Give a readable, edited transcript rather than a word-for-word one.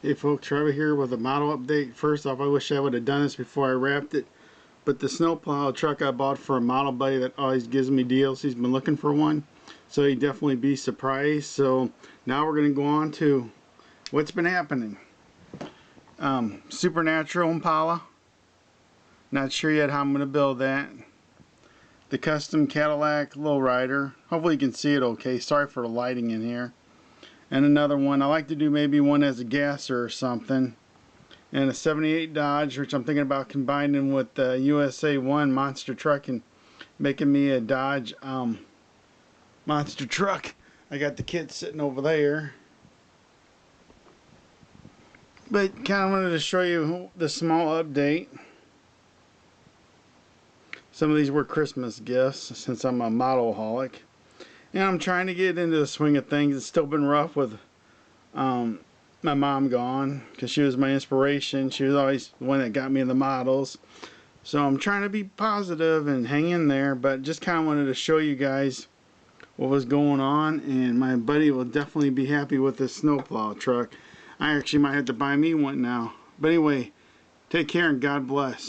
Hey folks, Trevor here with a model update. First off, I wish I would have done this before I wrapped it, but the snowplow truck I bought for a model buddy that always gives me deals, he's been looking for one, so he'd definitely be surprised. So now we're going to go on to what's been happening. Supernatural Impala, not sure yet how I'm going to build that. The custom Cadillac Lowrider, hopefully you can see it okay, sorry for the lighting in here. And another one, I like to do maybe one as a gasser or something. And a 78 Dodge, which I'm thinking about combining with the USA 1 monster truck and making me a Dodge monster truck. I got the kit sitting over there. But kind of wanted to show you the small update. Some of these were Christmas gifts since I'm a model-holic. And I'm trying to get into the swing of things. It's still been rough with my mom gone, because she was my inspiration. She was always the one that got me in the models. So I'm trying to be positive and hang in there, but just kind of wanted to show you guys what was going on. And my buddy will definitely be happy with this snowplow truck. I actually might have to buy me one now. But anyway, take care and God bless.